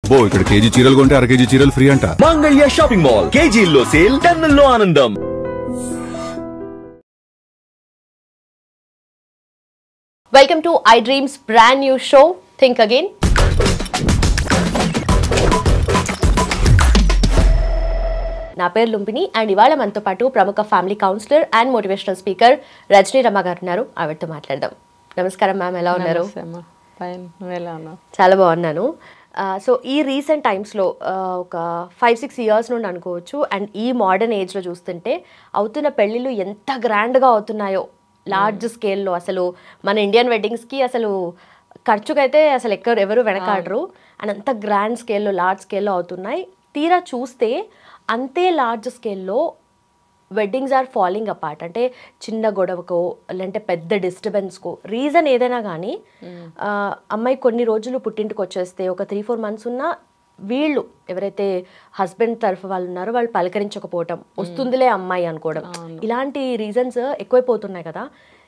అబ్బో ఇక్కడ కేజీ చీరలు కొంటే అర కేజీ చీరలు ఫ్రీ అంట. మంగళ్య షాపింగ్ మాల్, కేజీల్లో సేల్, టన్నుల్లో ఆనందం. Welcome to iDream's brand new show, Think Again. నా పేరు లుంబిని అండ్ ఇవాళ మనతో పాటు ప్రముఖ family counsellor and motivational speaker Rajani Rama గారు ఉన్నారు. ఆవిడతో మాట్లాడదాం. నమస్కారం మ్యామ్, ఎలా ఉన్నారు? చాలా బాగున్నాను. సో ఈ రీసెంట్ టైమ్స్లో ఒక 5-6 ఇయర్స్ నుండి అనుకోవచ్చు, అండ్ ఈ మోడర్న్ ఏజ్లో చూస్తుంటే అవుతున్న పెళ్ళిళ్ళు ఎంత గ్రాండ్గా అవుతున్నాయో, లార్జ్ స్కేల్లో. అసలు మన ఇండియన్ వెడ్డింగ్స్కి అసలు ఖర్చుకైతే అసలు ఎవరు వెనకాడరు, అండ్ అంత గ్రాండ్ స్కేల్లో, లార్జ్ స్కేల్లో అవుతున్నాయి. తీరా చూస్తే అంతే లార్జ్ స్కేల్లో వెడ్డింగ్స్ ఆర్ ఫాలింగ్ అపార్ట్. అంటే చిన్న గొడవకో లేదంటే పెద్ద డిస్టర్బెన్స్కో, రీజన్ ఏదైనా కానీ అమ్మాయి కొన్ని రోజులు పుట్టింటికి వచ్చేస్తే ఒక 3-4 months ఉన్నా వీళ్ళు ఎవరైతే హస్బెండ్ తరఫు వాళ్ళు ఉన్నారో వాళ్ళు పలకరించకపోవటం, వస్తుందిలే అమ్మాయి అనుకోవడం, ఇలాంటి రీజన్స్ ఎక్కువైపోతున్నాయి కదా.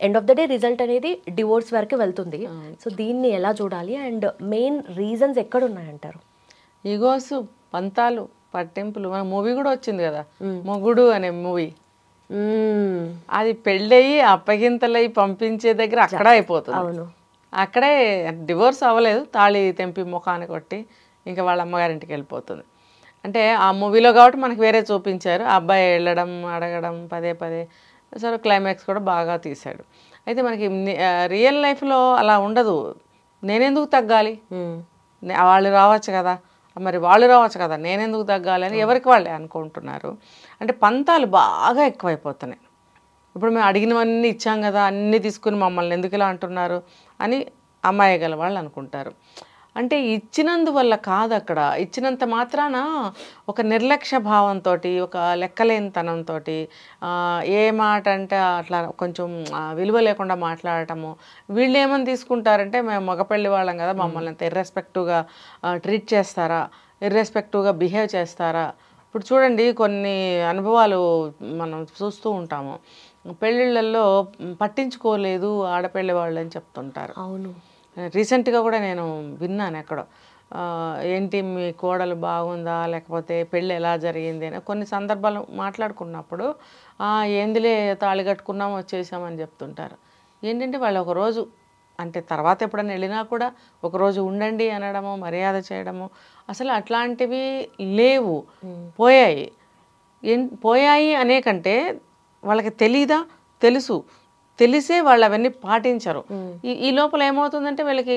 End of the day result అనేది డివోర్స్ వరకు వెళ్తుంది. సో దీన్ని ఎలా చూడాలి అండ్ మెయిన్ రీజన్స్ ఎక్కడ ఉన్నాయంటారు? ఈగోస్, పంతాలు, పట్టింపులు. మన మూవీ కూడా వచ్చింది కదా, మొగుడు అనే మూవీ. అది పెళ్ళయి అప్పగింతలై పంపించే దగ్గర అక్కడ అయిపోతుంది. అక్కడే డివోర్స్ అవ్వలేదు, తాళి తెంపి ముఖాన్ని కొట్టి ఇంకా వాళ్ళ అమ్మగారింటికి వెళ్ళిపోతుంది. అంటే ఆ మూవీలో కాబట్టి మనకు వేరే చూపించారు. ఆ అబ్బాయి వెళ్ళడం, అడగడం పదే పదే. సరే, క్లైమాక్స్ కూడా బాగా తీశాడు. అయితే మనకి రియల్ లైఫ్లో అలా ఉండదు. నేనెందుకు తగ్గాలి, వాళ్ళు రావచ్చు కదా, మరి వాళ్ళు రావచ్చు కదా, నేనెందుకు తగ్గాలి అని ఎవరికి వాళ్ళే అనుకుంటున్నారు. అంటే పంతాలు బాగా ఎక్కువైపోతున్నాయి. ఇప్పుడు మేము అడిగినవన్నీ ఇచ్చాం కదా, అన్నీ తీసుకుని మమ్మల్ని ఎందుకు ఇలా అంటున్నారు అని అమ్మాయి గల వాళ్ళు అనుకుంటారు. అంటే ఇచ్చినందువల్ల కాదు, అక్కడ ఇచ్చినంత మాత్రాన ఒక నిర్లక్ష్య భావంతో, ఒక లెక్కలేనితనంతో, ఏ మాట అంటే అట్లా కొంచెం విలువ లేకుండా మాట్లాడటము. వీళ్ళు ఏమని తీసుకుంటారంటే, మేము మగపెళ్ళి వాళ్ళం కదా, మమ్మల్ని అంత ఇర్రెస్పెక్టివ్గా ట్రీట్ చేస్తారా, ఇర్రెస్పెక్టివ్గా బిహేవ్ చేస్తారా. ఇప్పుడు చూడండి, కొన్ని అనుభవాలు మనం చూస్తూ ఉంటాము. పెళ్ళిళ్ళల్లో పట్టించుకోలేదు ఆడపెళ్ళి వాళ్ళు అని చెప్తుంటారు. అవును, రీసెంట్గా కూడా నేను విన్నాను ఎక్కడో. ఏంటి మీ కోడలు బాగుందా, లేకపోతే పెళ్ళి ఎలా జరిగింది అని కొన్ని సందర్భాలు మాట్లాడుకున్నప్పుడు ఏందిలే తాళి కట్టుకున్నాం వచ్చేసామని చెప్తుంటారు. ఏంటంటే వాళ్ళు ఒకరోజు, అంటే తర్వాత ఎప్పుడైనా వెళ్ళినా కూడా ఒకరోజు ఉండండి అనడము, మర్యాద చేయడము, అసలు అట్లాంటివి లేవు, పోయాయి. పోయాయి అనే కంటే వాళ్ళకి తెలీదా, తెలిసే వాళ్ళు అవన్నీ పాటించరు. ఈ లోపల ఏమవుతుందంటే వీళ్ళకి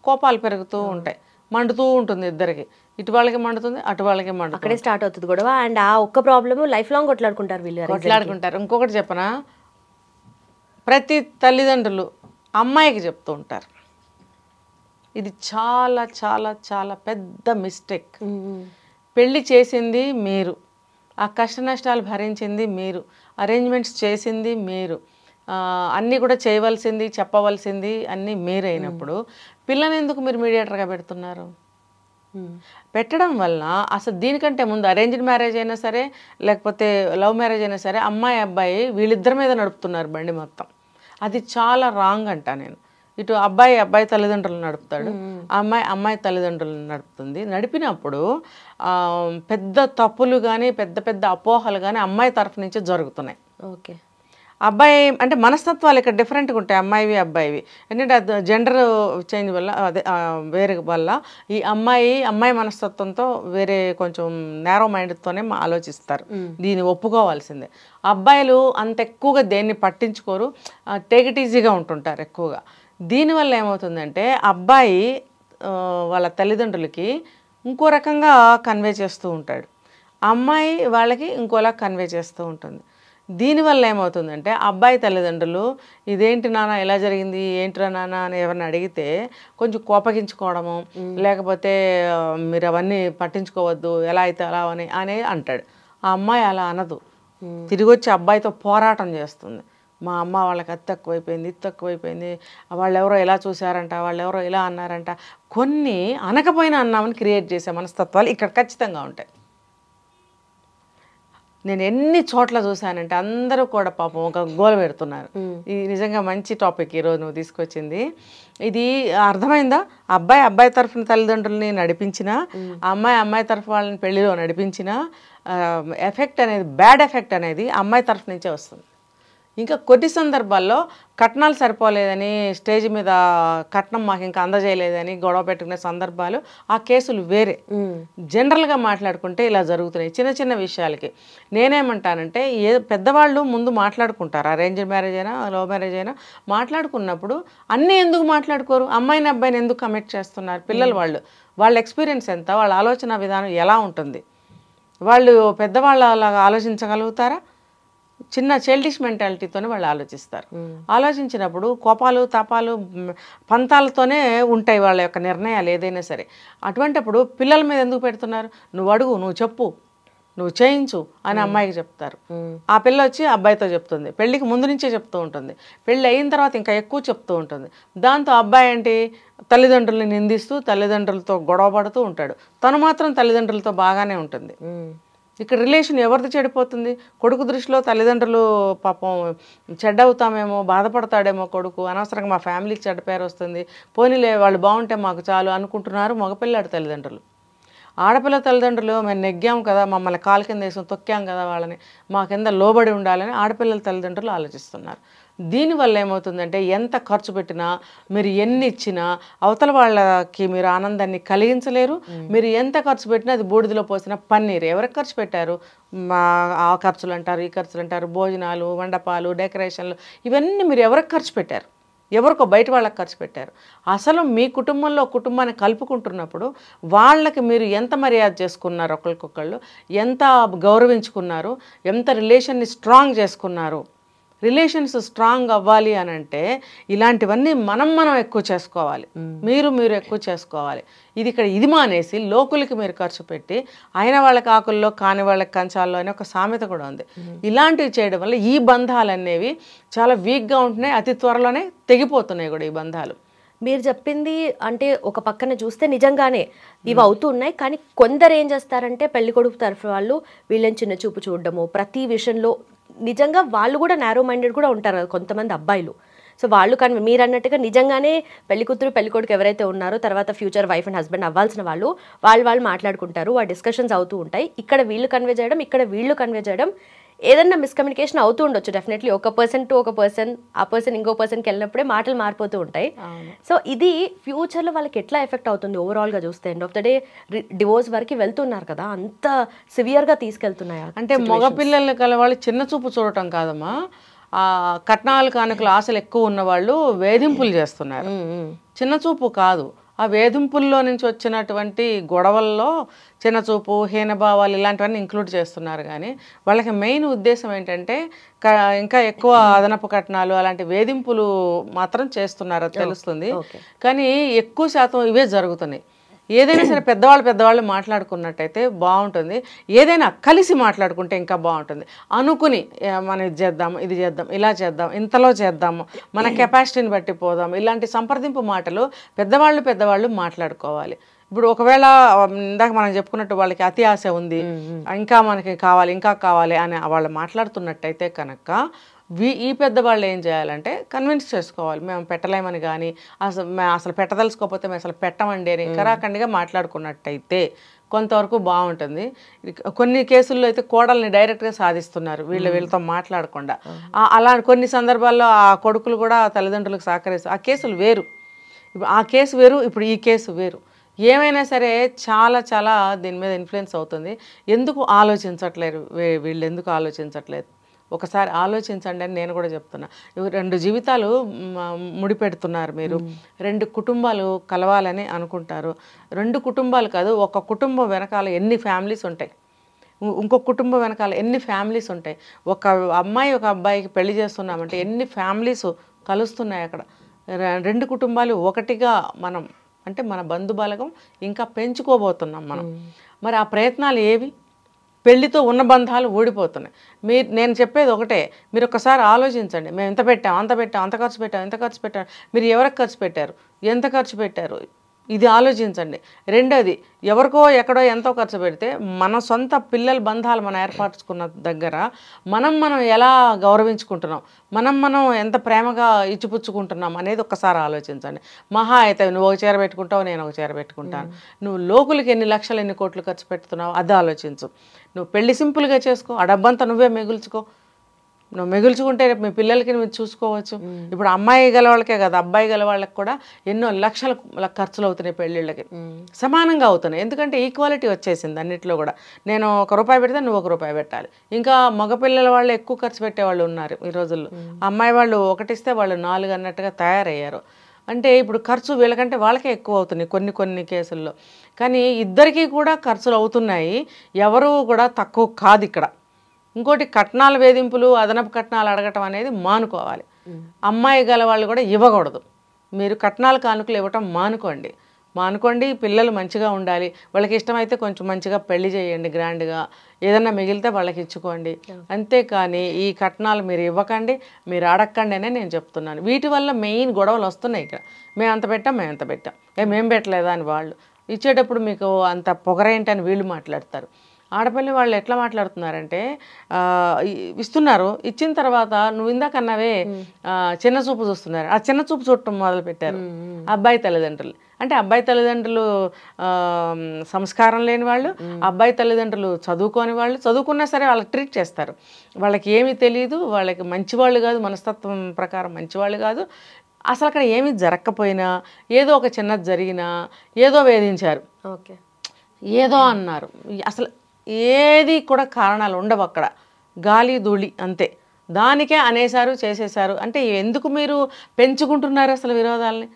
కోపాలు పెరుగుతూ ఉంటాయి, మండుతూ ఉంటుంది ఇద్దరికి. ఇటు వాళ్ళకి మండుతుంది, అటు వాళ్ళకి మండుతుంది. అక్కడే స్టార్ట్ అవుతుంది గొడవ. అండ్ ఆ ఒక్క ప్రాబ్లమ్ లైఫ్ లాంగ్ కొట్లాడుకుంటారు వీళ్ళు. ఇంకొకటి చెప్పనా, ప్రతి తల్లిదండ్రులు అమ్మాయికి చెప్తూ ఉంటారు, ఇది చాలా చాలా చాలా పెద్ద మిస్టేక్. పెళ్ళి చేసింది మీరు, ఆ కష్ట నష్టాలు భరించింది మీరు, అరేంజ్మెంట్స్ చేసింది మీరు, అన్నీ కూడా చేయవలసింది, చెప్పవలసింది అన్నీ మీరైనప్పుడు పిల్లని ఎందుకు మీరు మీడియేటర్గా పెడుతున్నారు? పెట్టడం వల్ల అసలు దీనికంటే ముందు అరేంజ్డ్ మ్యారేజ్ అయినా సరే, లేకపోతే లవ్ మ్యారేజ్ అయినా సరే, అమ్మాయి అబ్బాయి వీళ్ళిద్దరి మీద నడుపుతున్నారు బండి మొత్తం. అది చాలా రాంగ్ అంట నేను. ఇటు అబ్బాయి తల్లిదండ్రులు నడుపుతాడు, అమ్మాయి తల్లిదండ్రులు నడుపుతుంది. నడిపినప్పుడు పెద్ద తప్పులు కానీ పెద్ద పెద్ద అపోహలు కానీ అమ్మాయి తరఫు నుంచి జరుగుతున్నాయి. ఓకే, అబ్బాయి అంటే మనస్తత్వాలు ఇక్కడ డిఫరెంట్గా ఉంటాయి, అమ్మాయివి అబ్బాయివి. ఎందుకంటే అది జెండర్ చేంజ్ వల్ల, అదే వేరే వల్ల ఈ అమ్మాయి మనస్తత్వంతో వేరే కొంచెం నేరో మైండ్తోనే ఆలోచిస్తారు. దీన్ని ఒప్పుకోవాల్సిందే. అబ్బాయిలు అంత ఎక్కువగా దేన్ని పట్టించుకోరు, టేక్ ఇట్ ఈజీగా ఉంటుంటారు ఎక్కువగా. దీనివల్ల ఏమవుతుందంటే అబ్బాయి వాళ్ళ తల్లిదండ్రులకి ఇంకో రకంగా కన్వే చేస్తూ ఉంటాడు, అమ్మాయి వాళ్ళకి ఇంకోలా కన్వే చేస్తూ ఉంటుంది. దీనివల్ల ఏమవుతుందంటే అబ్బాయి తల్లిదండ్రులు ఇదేంటి నాన్న ఇలా జరిగింది, ఏంటిరా నాన్న అని ఎవరిని అడిగితే కొంచెం కోపగించుకోవడము, లేకపోతే మీరు అవన్నీ పట్టించుకోవద్దు, ఎలా అయితే అలా అని అంటాడు. ఆ అమ్మాయి అలా అనదు, తిరిగి వచ్చి అబ్బాయితో పోరాటం చేస్తుంది. మా అమ్మ వాళ్ళకి అది తక్కువైపోయింది, ఇది తక్కువైపోయింది, వాళ్ళు ఎవరో ఇలా చూశారంట, వాళ్ళు ఎవరో ఇలా అన్నారంట. కొన్ని అనకపోయినా అన్నామని క్రియేట్ చేసే మనస్తత్వాలు ఇక్కడ ఖచ్చితంగా ఉంటాయి. నేను ఎన్ని చోట్ల చూశానంటే అందరూ కూడా పాపం ఒక గోల పెడుతున్నారు. ఇది నిజంగా మంచి టాపిక్ ఈరోజు నువ్వు తీసుకొచ్చింది. ఇది అర్థమైందా? అబ్బాయి తరఫున తల్లిదండ్రులని నడిపించినా, అమ్మాయి తరఫు వాళ్ళని పెళ్లిలో నడిపించినా ఎఫెక్ట్ అనేది, బ్యాడ్ ఎఫెక్ట్ అనేది అమ్మాయి తరఫు నుంచే వస్తుంది. ఇంకా కొన్ని సందర్భాల్లో కట్నాలు సరిపోలేదని, స్టేజ్ మీద కట్నం మాకు ఇంకా అందజేయలేదని గొడవ పెట్టుకునే సందర్భాలు, ఆ కేసులు వేరే. జనరల్గా మాట్లాడుకుంటే ఇలా జరుగుతున్నాయి చిన్న చిన్న విషయాలకి. నేనేమంటానంటే పెద్దవాళ్ళు ముందు మాట్లాడుకుంటారు, అరేంజ్డ్ మ్యారేజ్ అయినా లవ్ మ్యారేజ్ అయినా మాట్లాడుకున్నప్పుడు అన్నీ ఎందుకు మాట్లాడుకోరు? అమ్మాయిని అబ్బాయిని ఎందుకు కమిట్ చేస్తున్నారు? పిల్లలు వాళ్ళ ఎక్స్పీరియన్స్ ఎంత, వాళ్ళ ఆలోచన విధానం ఎలా ఉంటుంది? వాళ్ళు పెద్దవాళ్ళు అలాగా ఆలోచించగలుగుతారా? చిన్న చైల్డిష్ మెంటాలిటీతోనే వాళ్ళు ఆలోచిస్తారు. ఆలోచించినప్పుడు కోపాలు తాపాలు పంతాలతోనే ఉంటాయి వాళ్ళ యొక్క నిర్ణయాలు ఏదైనా సరే. అటువంటిప్పుడు పిల్లల మీద ఎందుకు పెడుతున్నారు? నువ్వు అడుగు, నువ్వు చెప్పు, నువ్వు చేయించు అని అమ్మాయికి చెప్తారు. ఆ పిల్ల వచ్చి అబ్బాయితో చెప్తుంది, పెళ్ళికి ముందు నుంచే చెప్తూ ఉంటుంది, పెళ్ళి అయిన తర్వాత ఇంకా ఎక్కువ చెప్తూ ఉంటుంది. దాంతో అబ్బాయి ఏంటి, తల్లిదండ్రుల్ని నిందిస్తూ తల్లిదండ్రులతో గొడవ పడుతూ ఉంటాడు. తను మాత్రం తల్లిదండ్రులతో బాగానే ఉంటుంది. ఇక్కడ రిలేషన్ ఎవరిది చెడిపోతుంది? కొడుకు దృష్టిలో తల్లిదండ్రులు పాపం చెడ్డవుతామేమో, బాధపడతాడేమో కొడుకు, అనవసరంగా మా ఫ్యామిలీకి చెడ్డ పేరు వస్తుంది, పోనీలే వాళ్ళు బాగుంటే మాకు చాలు అనుకుంటున్నారు మగపిల్లాడు తల్లిదండ్రులు. ఆడపిల్ల తల్లిదండ్రులు మేము నెగ్గాం కదా, మమ్మల్ని కాలు కింద వేసుకొని తొక్కాం కదా వాళ్ళని, మా కింద లోబడి ఉండాలని ఆడపిల్లల తల్లిదండ్రులు ఆలోచిస్తున్నారు. దీనివల్ల ఏమవుతుందంటే ఎంత ఖర్చు పెట్టినా, మీరు ఎన్ని ఇచ్చినా అవతల వాళ్ళకి మీరు ఆనందాన్ని కలిగించలేరు. మీరు ఎంత ఖర్చు పెట్టినా అది బూడిదలో పోసిన పన్నీరు. ఎవరికి ఖర్చు పెట్టారు? ఆ ఖర్చులు అంటారు, ఈ ఖర్చులు అంటారు, భోజనాలు, మండపాలు, డెకరేషన్లు, ఇవన్నీ మీరు ఎవరికి ఖర్చు పెట్టారు? ఎవరికో బయట వాళ్ళకి ఖర్చు పెట్టారు. అసలు మీ కుటుంబంలో కుటుంబాన్ని కలుపుకుంటున్నప్పుడు వాళ్ళకి మీరు ఎంత మర్యాద చేసుకున్నారు, ఒకరికొకళ్ళు ఎంత గౌరవించుకున్నారు, ఎంత రిలేషన్ని స్ట్రాంగ్ చేసుకున్నారు. రిలేషన్స్ స్ట్రాంగ్ అవ్వాలి అని అంటే ఇలాంటివన్నీ మనం ఎక్కువ చేసుకోవాలి, మీరు ఎక్కువ చేసుకోవాలి. ఇది మానేసి లోకులకి మీరు ఖర్చు పెట్టి అయిన వాళ్ళకి ఆకుల్లో కాని వాళ్ళకి కంచాల్లో అనే ఒక సామెత కూడా ఉంది. ఇలాంటివి చేయడం వల్ల ఈ బంధాలు అనేవి చాలా వీక్గా ఉంటున్నాయి, అతి త్వరలోనే తెగిపోతున్నాయి కూడా ఈ బంధాలు. మీరు చెప్పింది అంటే ఒక పక్కన చూస్తే నిజంగానే ఇవి అవుతూ ఉన్నాయి. కానీ కొందరు ఏం చేస్తారంటే పెళ్లి కొడుకు తరఫు వాళ్ళు వీళ్ళని చిన్న చూపు చూడడము, ప్రతి విషయంలో నిజంగా వాళ్ళు కూడా నారో మైండెడ్ కూడా ఉంటారు కదా కొంతమంది అబ్బాయిలు. సో వాళ్ళు కానీ మీరు అన్నట్టుగా నిజంగానే పెళ్లి కూతురు పెళ్లి కొడుకు ఎవరైతే ఉన్నారో తర్వాత ఫ్యూచర్ వైఫ్ అండ్ హస్బెండ్ అవ్వాల్సిన వాళ్ళు మాట్లాడుకుంటారు, ఆ డిస్కషన్స్ అవుతూ ఉంటాయి. ఇక్కడ వీళ్ళు కన్వే చేయడం, ఇక్కడ వీళ్ళు కన్వే చేయడం, ఏదన్నా మిస్కమ్యూనికేషన్ అవుతూ ఉండొచ్చు డెఫినెట్లీ. ఒక పర్సన్ టు ఒక పర్సన్, ఆ పర్సన్ ఇంకో పర్సన్కి వెళ్ళినప్పుడే మాటలు మారిపోతూ ఉంటాయి. సో ఇది ఫ్యూచర్లో వాళ్ళకి ఎట్లా ఎఫెక్ట్ అవుతుంది ఓవరాల్గా చూస్తే? End of the day divorce వరకు వెళ్తున్నారు కదా, అంత సివియర్గా తీసుకెళ్తున్నాయా? అంటే మగపిల్లల్ని కలవాళ్ళు చిన్న చూపు చూడటం కాదమ్మా, కట్నాలు కానుకలు ఆశలు ఎక్కువ ఉన్నవాళ్ళు వేధింపులు చేస్తున్నారు. చిన్న చూపు కాదు, ఆ వేధింపుల్లో నుంచి వచ్చినటువంటి గొడవల్లో చిన్నచూపు, హీనభావాలు ఇలాంటివన్నీ ఇంక్లూడ్ చేస్తున్నారు. కానీ వాళ్ళకి మెయిన్ ఉద్దేశం ఏంటంటే ఇంకా ఎక్కువ అదనపు కట్నాలు అలాంటి వేధింపులు మాత్రం చేస్తున్నారో తెలుస్తుంది. కానీ ఎక్కువ శాతం ఇవే జరుగుతున్నాయి. ఏదైనా సరే పెద్దవాళ్ళు మాట్లాడుకున్నట్టయితే బాగుంటుంది, ఏదైనా కలిసి మాట్లాడుకుంటే ఇంకా బాగుంటుంది. అనుకుని మనం ఇది చేద్దాం, ఇది చేద్దాం, ఇలా చేద్దాం, ఇంతలో చేద్దాము, మన కెపాసిటీని బట్టి పోదాం, ఇలాంటి సంప్రదింపు మాటలు పెద్దవాళ్ళు మాట్లాడుకోవాలి. ఇప్పుడు ఒకవేళ ఇందాక మనం చెప్పుకున్నట్టు వాళ్ళకి అతి ఆశ ఉంది, ఇంకా మనకి కావాలి ఇంకా కావాలి అని వాళ్ళు మాట్లాడుతున్నట్టయితే కనుక ఈ పెద్దవాళ్ళు ఏం చేయాలంటే కన్విన్స్ చేసుకోవాలి. మేము పెట్టలేమని, కానీ అసలు పెట్టదలుచుకోకపోతే మేము అసలు పెట్టమండి అని కరాఖండిగా మాట్లాడుకున్నట్టయితే కొంతవరకు బాగుంటుంది. కొన్ని కేసుల్లో అయితే కోడల్ని డైరెక్ట్గా సాధిస్తున్నారు వీళ్ళతో మాట్లాడకుండా. అలా కొన్ని సందర్భాల్లో ఆ కొడుకులు కూడా తల్లిదండ్రులకు సహకరిస్తారు. ఆ కేసులు వేరు, ఆ కేసు వేరు, ఇప్పుడు ఈ కేసు వేరు. ఏమైనా సరే చాలా చాలా దీని మీద ఇన్ఫ్లుయెన్స్ అవుతుంది. ఎందుకు ఆలోచించట్లేరు వీళ్ళు, ఎందుకు ఆలోచించట్లేదు? ఒకసారి ఆలోచించండి అని నేను కూడా చెప్తున్నా. 2 జీవితాలు ముడిపెడుతున్నారు మీరు, 2 కుటుంబాలు కలవాలని అనుకుంటారు. 2 కుటుంబాలు కాదు, ఒక కుటుంబం వెనకాల ఎన్ని ఫ్యామిలీస్ ఉంటాయి, ఇంకొక కుటుంబం వెనకాల ఎన్ని ఫ్యామిలీస్ ఉంటాయి. ఒక అమ్మాయి ఒక అబ్బాయికి పెళ్లి చేస్తున్నామంటే ఎన్ని ఫ్యామిలీస్ కలుస్తున్నాయి అక్కడ. 2 కుటుంబాలు ఒకటిగా మనం అంటే మన బంధుబలగం ఇంకా పెంచుకోబోతున్నాం మనం. మరి ఆ ప్రయత్నాలు ఏవి? పెళ్లితో ఉన్న బంధాలు ఊడిపోతున్నాయి. నేను చెప్పేది ఒకటే, మీరు ఒకసారి ఆలోచించండి. మేము ఎంత ఖర్చు పెట్టాం, అంత ఖర్చు పెట్టాం, ఎంత ఖర్చు పెట్టాం, మీరు ఎవరికి ఖర్చు పెట్టారు, ఎంత ఖర్చు పెట్టారు, ఇది ఆలోచించండి. రెండోది, ఎవరికో ఎక్కడో ఎంతో ఖర్చు పెడితే మన సొంత పిల్లల బంధాలు మనం ఏర్పరచుకున్న దగ్గర మనం ఎలా గౌరవించుకుంటున్నాం, మనం ఎంత ప్రేమగా ఇచ్చిపుచ్చుకుంటున్నాం అనేది ఒక్కసారి ఆలోచించండి. మహా అయితే నువ్వు ఒక చీర పెట్టుకుంటావు, నేను ఒక చీర పెట్టుకుంటాను. నువ్వు లోకులకి ఎన్ని లక్షలు ఎన్ని కోట్లు ఖర్చు పెడుతున్నావు అది ఆలోచించు. నువ్వు పెళ్లి సింపుల్గా చేసుకో, ఆ డబ్బంతా నువ్వే మిగుల్చుకో. నువ్వు మిగుల్చుకుంటే రేపు మీ పిల్లలకి నువ్వు చూసుకోవచ్చు. ఇప్పుడు అమ్మాయి గల వాళ్ళకే కదా, అబ్బాయి గల వాళ్ళకి కూడా ఎన్నో లక్షల ఖర్చులు అవుతున్నాయి పెళ్ళిళ్ళకి, సమానంగా అవుతున్నాయి. ఎందుకంటే ఈక్వాలిటీ వచ్చేసింది అన్నింటిలో కూడా. నేను ₹1 పెడితే నువ్వు ₹1 పెట్టాలి. ఇంకా మగపిల్లల వాళ్ళు ఎక్కువ ఖర్చు పెట్టేవాళ్ళు ఉన్నారు ఈ రోజుల్లో. అమ్మాయి వాళ్ళు 1 ఇస్తే వాళ్ళు 4 అన్నట్టుగా తయారయ్యారు. అంటే ఇప్పుడు ఖర్చు వీళ్ళకంటే వాళ్ళకే ఎక్కువ అవుతున్నాయి కొన్ని కేసుల్లో. కానీ ఇద్దరికీ కూడా ఖర్చులు అవుతున్నాయి, ఎవరు కూడా తక్కువ కాదు ఇక్కడ. ఇంకోటి, కట్నాల వేధింపులు, అదనపు కట్నాలు అడగటం అనేది మానుకోవాలి. అమ్మాయి గల వాళ్ళు కూడా ఇవ్వకూడదు. మీరు కట్నాలు కానుకలు ఇవ్వటం మానుకోండి. పిల్లలు మంచిగా ఉండాలి. వాళ్ళకి ఇష్టమైతే కొంచెం మంచిగా పెళ్లి చేయండి గ్రాండ్గా, ఏదన్నా మిగిలితే వాళ్ళకి ఇచ్చుకోండి. అంతేకాని ఈ కట్నాలు మీరు ఇవ్వకండి, మీరు అడగకండి అనే నేను చెప్తున్నాను. వీటి వల్ల మెయిన్ గొడవలు వస్తున్నాయి ఇక్కడ. మేము అంత పెట్టాం, మేము పెట్టలేదా అని వాళ్ళు ఇచ్చేటప్పుడు మీకు అంత పొగరేంటని వీళ్ళు మాట్లాడతారు. ఆడపల్లి వాళ్ళు ఎట్లా మాట్లాడుతున్నారంటే, ఇస్తున్నారు, ఇచ్చిన తర్వాత నువ్వు ఇందాకన్నావే చిన్న చూపు చూస్తున్నారు, ఆ చిన్న చూపు చూడటం మొదలు పెట్టారు అబ్బాయి తల్లిదండ్రులు. అంటే అబ్బాయి తల్లిదండ్రులు సంస్కారం లేని వాళ్ళు, అబ్బాయి తల్లిదండ్రులు చదువుకోని వాళ్ళు, చదువుకున్నా సరే వాళ్ళకి ట్రీట్ చేస్తారు. వాళ్ళకి ఏమీ తెలియదు, వాళ్ళకి మంచివాళ్ళు కాదు, మనస్తత్వం ప్రకారం మంచివాళ్ళు కాదు. అసలు అక్కడ ఏమీ జరగకపోయినా, ఏదో ఒక చిన్నది జరిగినా ఏదో వేధించారు, ఏదో అన్నారు. అసలు ఏది కూడా కారణాలు ఉండవు అక్కడ, గాలి ధూళి అంతే. దానికే అనేసారు, చేసేసారు. అంటే ఎందుకు మీరు పెంచుకుంటున్నారు అసలు విరోధాలని?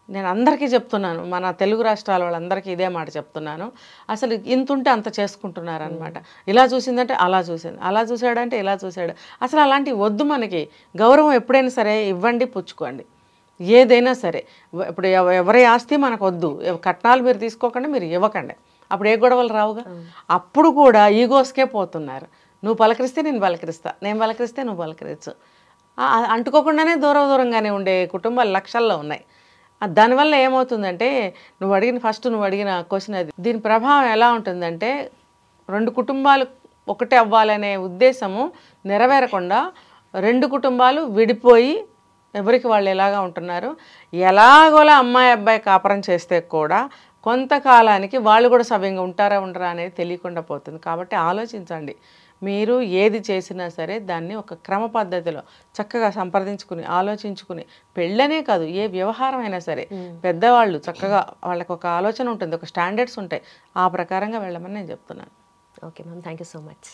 నేను అందరికీ చెప్తున్నాను, మన తెలుగు రాష్ట్రాల వాళ్ళందరికీ ఇదే మాట చెప్తున్నాను. అసలు ఇంతుంటే అంత చేసుకుంటున్నారు అనమాట. ఇలా చూసిందంటే అలా చూసింది, అలా చూశాడంటే ఇలా చూశాడు. అసలు అలాంటివి వద్దు మనకి. గౌరవం ఎప్పుడైనా సరే ఇవ్వండి, పుచ్చుకోండి, ఏదైనా సరే. ఇప్పుడు ఎవరి ఆస్తి మనకు వద్దు, కట్నాలు మీరు తీసుకోకండి, మీరు ఇవ్వకండి. అప్పుడు ఏ గొడవలు రావుగా. అప్పుడు కూడా ఈగోస్కే పోతున్నారు. నువ్వు పలకరిస్తే నేను పలకరిస్తా, నేను పలకరిస్తే నువ్వు పలకరించు. అంటుకోకుండానే దూరంగానే ఉండే కుటుంబాలు లక్షల్లో ఉన్నాయి. దానివల్ల ఏమవుతుందంటే, నువ్వు అడిగిన క్వశ్చన్ అది. దీని ప్రభావం ఎలా ఉంటుందంటే, 2 కుటుంబాలు ఒకటే అవ్వాలనే ఉద్దేశము నెరవేరకుండా 2 కుటుంబాలు విడిపోయి ఎవరికి వాళ్ళు ఎలాగా ఉంటున్నారు. ఎలాగోలా అమ్మాయి అబ్బాయి కాపురం చేస్తే కూడా కొంతకాలానికి వాళ్ళు కూడా సవ్యంగా ఉంటారా ఉండరా అనేది తెలియకుండా పోతుంది. కాబట్టి ఆలోచించండి. మీరు ఏది చేసినా సరే దాన్ని ఒక క్రమ పద్ధతిలో చక్కగా సంప్రదించుకుని ఆలోచించుకుని, పెళ్ళనే కాదు ఏ వ్యవహారం అయినా సరే పెద్దవాళ్ళు చక్కగా వాళ్ళకి ఒక ఆలోచన ఉంటుంది, ఒక స్టాండర్డ్స్ ఉంటాయి, ఆ ప్రకారంగా వెళ్ళమని నేను చెప్తున్నాను. Okay ma'am, thank you so much.